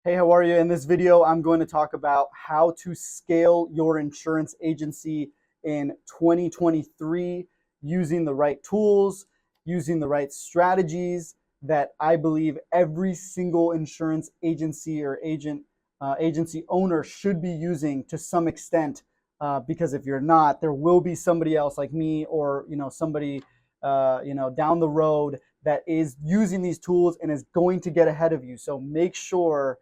Hey, how are you? In this video, I'm going to talk about how to scale your insurance agency in 2023 using the right tools, using the right strategies that I believe every single insurance agency or agency owner should be using to some extent. Because if you're not, there will be somebody else like me or somebody down the road that is using these tools and is going to get ahead of you. So make sure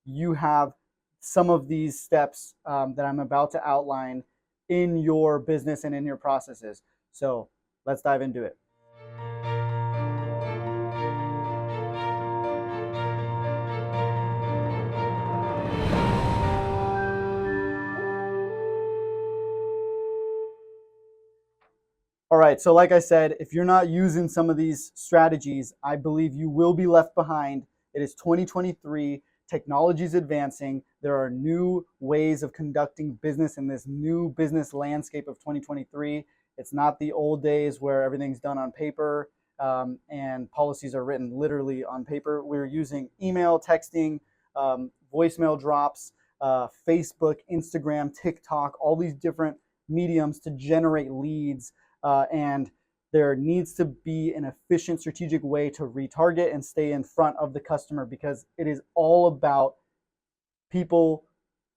you have some of these steps that I'm about to outline in your business and in your processes. So let's dive into it. All right, so like I said, if you're not using some of these strategies, I believe you will be left behind. It is 2023, technology is advancing. There are new ways of conducting business in this new business landscape of 2023. It's not the old days where everything's done on paper and policies are written literally on paper. We're using email, texting, voicemail drops, Facebook, Instagram, TikTok, all these different mediums to generate leads, and there needs to be an efficient strategic way to retarget and stay in front of the customer, because it is all about people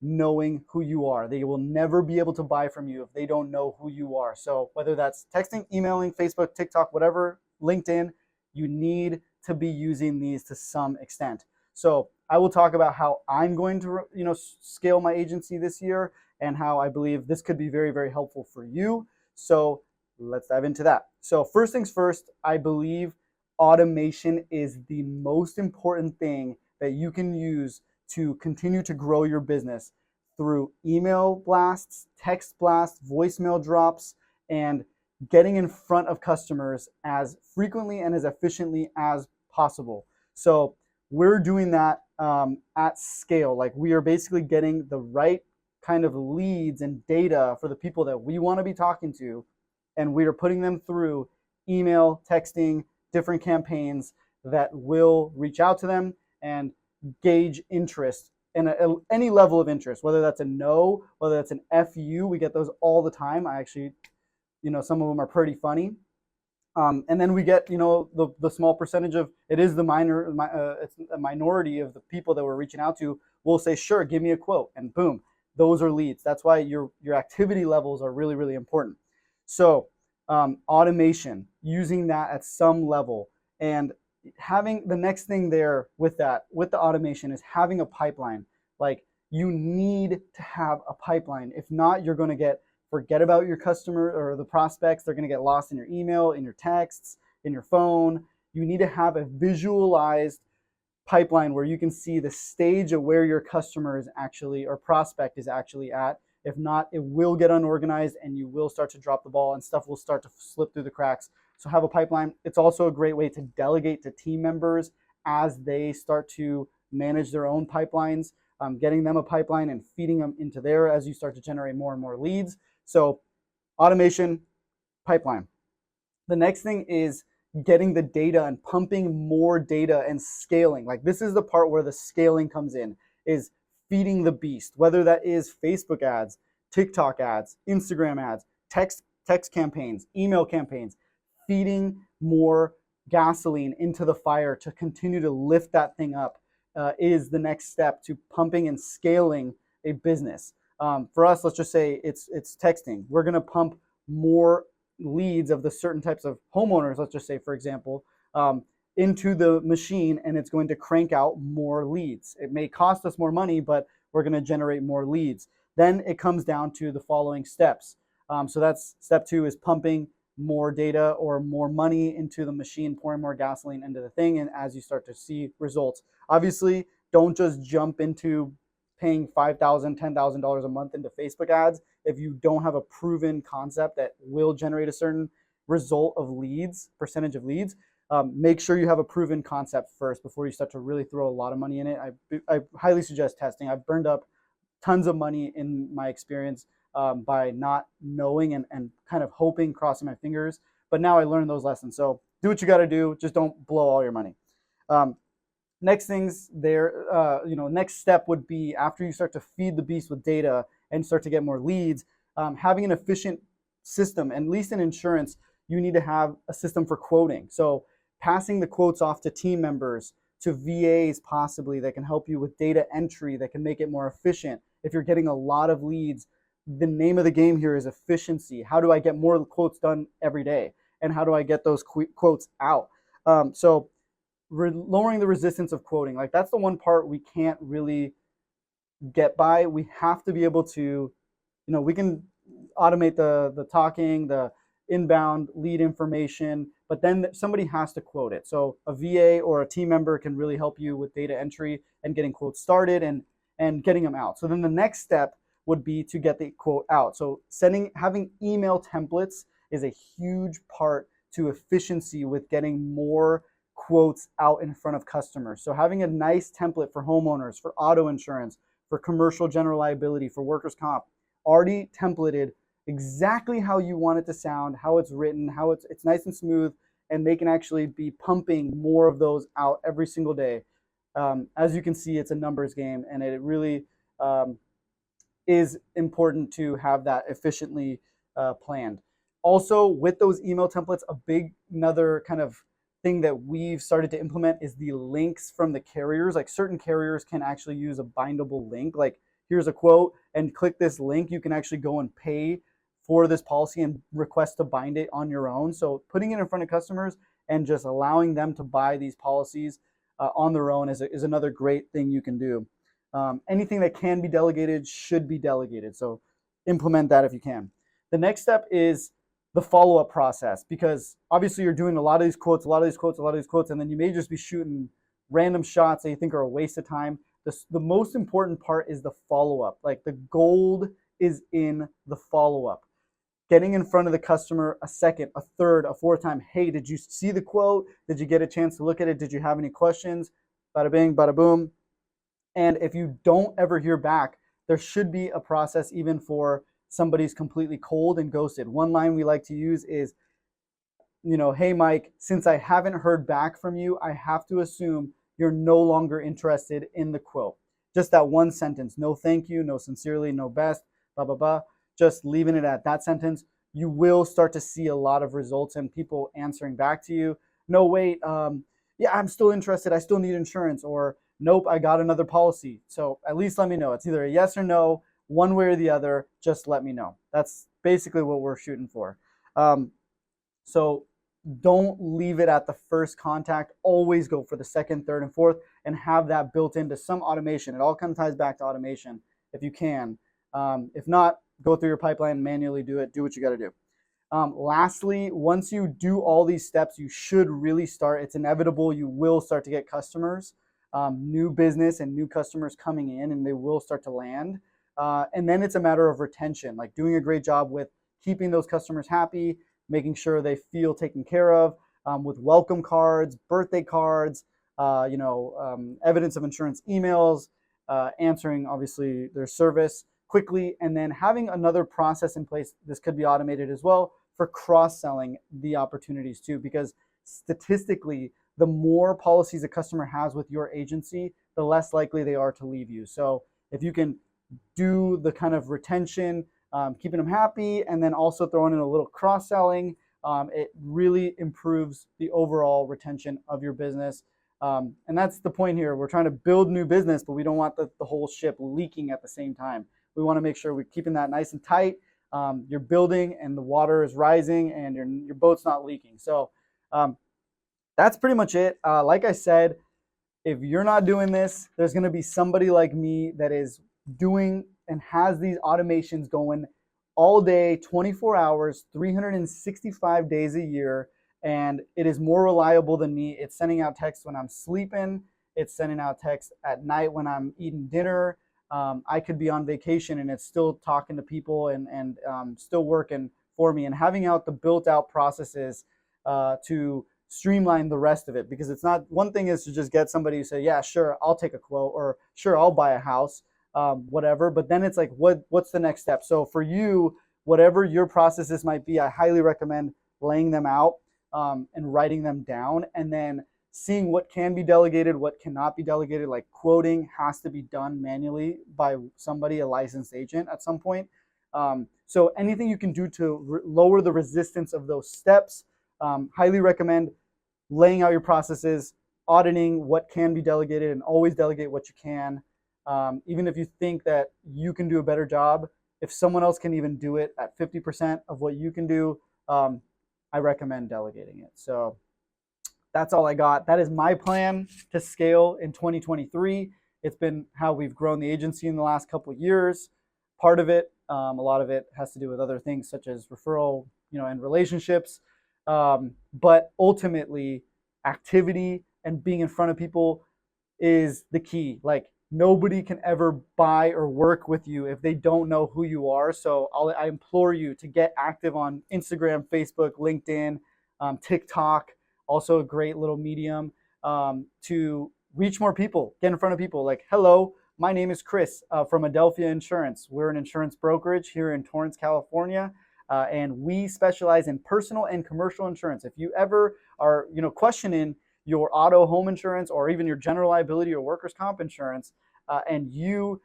knowing who you are. They will never be able to buy from you if they don't know who you are. So whether that's texting, emailing, Facebook, TikTok, whatever, LinkedIn, you need to be using these to some extent. So I will talk about how I'm going to scale my agency this year and how I believe this could be very, very helpful for you. So let's dive into that. So first things first, I believe automation is the most important thing that you can use to continue to grow your business through email blasts, text blasts, voicemail drops, and getting in front of customers as frequently and as efficiently as possible. So we're doing that at scale. Like, we are basically getting the right kind of leads and data for the people that we want to be talking to, and we are putting them through email, texting, different campaigns that will reach out to them and gauge interest and any level of interest, whether that's a no, whether that's an FU. We get those all the time. I actually, some of them are pretty funny. And then we get, the small percentage of, it is it's a minority of the people that we're reaching out to will say, sure, give me a quote, and boom, those are leads. That's why your activity levels are really, really important. So automation, using that at some level, and having the next thing there with that, with the automation, is having a pipeline. Like, you need to have a pipeline. If not, you're going to forget about your customer or the prospects. They're going to get lost in your email, in your texts, in your phone. You need to have a visualized pipeline where you can see the stage of where your customer is actually, or prospect is actually at. If not, it will get unorganized and you will start to drop the ball and stuff will start to slip through the cracks. So have a pipeline. It's also a great way to delegate to team members as they start to manage their own pipelines, getting them a pipeline and feeding them into there as you start to generate more and more leads. So automation, pipeline. The next thing is getting the data and pumping more data and scaling. Like, this is the part where the scaling comes in, is feeding the beast, whether that is Facebook ads, TikTok ads, Instagram ads, text campaigns, email campaigns. Feeding more gasoline into the fire to continue to lift that thing up is the next step to pumping and scaling a business. For us, let's just say it's texting. We're going to pump more leads of the certain types of homeowners, let's just say, for example, into the machine, and it's going to crank out more leads. It may cost us more money, but we're going to generate more leads. Then it comes down to the following steps. So that's step 2, is pumping more data or more money into the machine, pouring more gasoline into the thing. And as you start to see results, obviously, don't just jump into paying $5,000, $10,000 a month into Facebook ads if you don't have a proven concept that will generate a certain result of leads, percentage of leads. Make sure you have a proven concept first before you start to really throw a lot of money in it. I highly suggest testing. I've burned up tons of money in my experience by not knowing and kind of hoping, crossing my fingers. But now I learned those lessons. So do what you got to do. Just don't blow all your money. next things there, next step would be, after you start to feed the beast with data and start to get more leads, having an efficient system. At least in insurance, you need to have a system for quoting. So passing the quotes off to team members, to VAs possibly, that can help you with data entry, that can make it more efficient. If you're getting a lot of leads, the name of the game here is efficiency. How do I get more quotes done every day? And how do I get those quotes out? So lowering the resistance of quoting, like that's the one part we can't really get by. We have to be able to, we can automate the talking, the inbound lead information, but then somebody has to quote it. So a VA or a team member can really help you with data entry and getting quotes started and getting them out. So then the next step would be to get the quote out. So having email templates is a huge part to efficiency with getting more quotes out in front of customers. So having a nice template for homeowners, for auto insurance, for commercial general liability, for workers' comp, already templated exactly how you want it to sound, how it's written, how it's nice and smooth, and they can actually be pumping more of those out every single day. As you can see, it's a numbers game, and it really is important to have that efficiently planned. Also, with those email templates, another kind of thing that we've started to implement is the links from the carriers. Like certain carriers can actually use a bindable link. Like, here's a quote, and click this link. You can actually go and pay for this policy and request to bind it on your own. So putting it in front of customers and just allowing them to buy these policies on their own is another great thing you can do. Anything that can be delegated should be delegated. So implement that if you can. The next step is the follow-up process, because obviously you're doing a lot of these quotes, and then you may just be shooting random shots that you think are a waste of time. The most important part is the follow-up. Like, the gold is in the follow-up. Getting in front of the customer a second, a third, a fourth time. Hey, did you see the quote? Did you get a chance to look at it? Did you have any questions? Bada bing, bada boom. And if you don't ever hear back, there should be a process even for somebody's completely cold and ghosted. One line we like to use is, hey, Mike, since I haven't heard back from you, I have to assume you're no longer interested in the quote. Just that one sentence. No thank you, no sincerely, no best, blah, blah, blah. Just leaving it at that sentence. You will start to see a lot of results and people answering back to you. No, wait, yeah, I'm still interested. I still need insurance. Or, nope, I got another policy. So at least let me know. It's either a yes or no, one way or the other. Just let me know. That's basically what we're shooting for. So don't leave it at the first contact. Always go for the second, third, and fourth, and have that built into some automation. It all kind of ties back to automation if you can. If not, go through your pipeline, manually do it. Do what you got to do. Lastly, once you do all these steps, you should really start. It's inevitable. You will start to get customers, new business and new customers coming in, and they will start to land. And then it's a matter of retention, like doing a great job with keeping those customers happy, making sure they feel taken care of, with welcome cards, birthday cards, evidence of insurance emails, answering obviously their service quickly, and then having another process in place. This could be automated as well for cross-selling the opportunities too, because statistically, the more policies a customer has with your agency, the less likely they are to leave you. So if you can do the kind of retention, keeping them happy, and then also throwing in a little cross-selling, it really improves the overall retention of your business. And that's the point here. We're trying to build new business, but we don't want the whole ship leaking at the same time. We want to make sure we're keeping that nice and tight. You're building and the water is rising and your boat's not leaking. So that's pretty much it. Like I said, if you're not doing this, there's going to be somebody like me that is doing and has these automations going all day, 24 hours, 365 days a year, and it is more reliable than me. It's sending out texts when I'm sleeping. It's sending out texts at night when I'm eating dinner. I could be on vacation and it's still talking to people and still working for me, and having out the built out processes to streamline the rest of it. Because it's not, one thing is to just get somebody who say, yeah, sure, I'll take a quote, or sure, I'll buy a house, whatever. But then it's like, what's the next step? So for you, whatever your processes might be, I highly recommend laying them out and writing them down, and then seeing what can be delegated, what cannot be delegated. Like quoting has to be done manually by somebody, a licensed agent at some point. So anything you can do to lower the resistance of those steps, highly recommend laying out your processes, auditing what can be delegated, and always delegate what you can. Even if you think that you can do a better job, if someone else can even do it at 50% of what you can do, I recommend delegating it. So that's all I got. That is my plan to scale in 2023. It's been how we've grown the agency in the last couple of years. Part of it, a lot of it has to do with other things such as referral, and relationships. But ultimately, activity and being in front of people is the key. Like nobody can ever buy or work with you if they don't know who you are. So I implore you to get active on Instagram, Facebook, LinkedIn, TikTok. Also a great little medium to reach more people, get in front of people. Like, hello, my name is Chris from Adelphia Insurance. We're an insurance brokerage here in Torrance, California, and we specialize in personal and commercial insurance. If you ever are, questioning your auto, home insurance, or even your general liability or workers' comp insurance, and you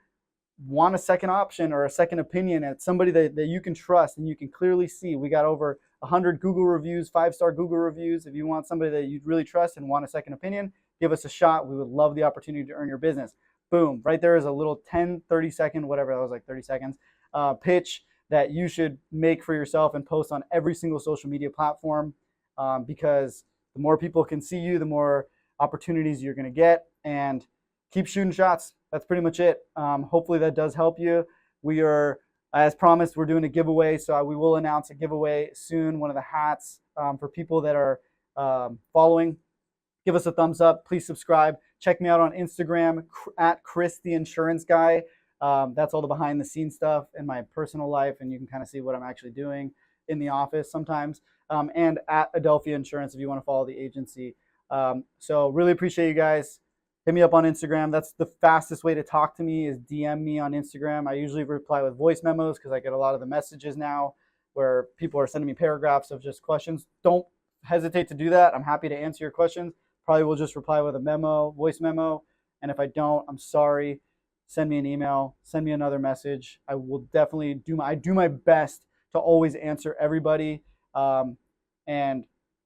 want a second option or a second opinion at somebody that you can trust and you can clearly see, we got over 100 Google reviews, 5-star Google reviews. If you want somebody that you really trust and want a second opinion, give us a shot. We would love the opportunity to earn your business. Boom, right there is a little 10, 30 second, whatever that was, like 30 seconds, pitch that you should make for yourself and post on every single social media platform, because the more people can see you, the more opportunities you're going to get, and keep shooting shots. That's pretty much it. Hopefully that does help you. We are, as promised, we're doing a giveaway. So we will announce a giveaway soon, one of the hats for people that are following. Give us a thumbs up. Please subscribe. Check me out on Instagram at Chris the Insurance Guy. That's all the behind the scenes stuff in my personal life, and you can kind of see what I'm actually doing in the office sometimes. And at Adelphia Insurance if you want to follow the agency. So really appreciate you guys. Hit me up on Instagram. That's the fastest way to talk to me, is DM me on Instagram. I usually reply with voice memos because I get a lot of the messages now where people are sending me paragraphs of just questions. Don't hesitate to do that. I'm happy to answer your questions. Probably will just reply with a memo, voice memo. And if I don't, I'm sorry. Send me an email, send me another message. I will definitely do my best to always answer everybody. And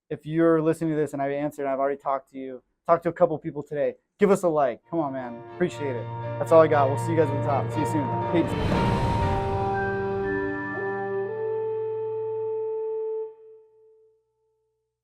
if you're listening to this and I answered, I've already talked to a couple people today, give us a like. Come on, man. Appreciate it. That's all I got. We'll see you guys at the top. See you soon. Peace.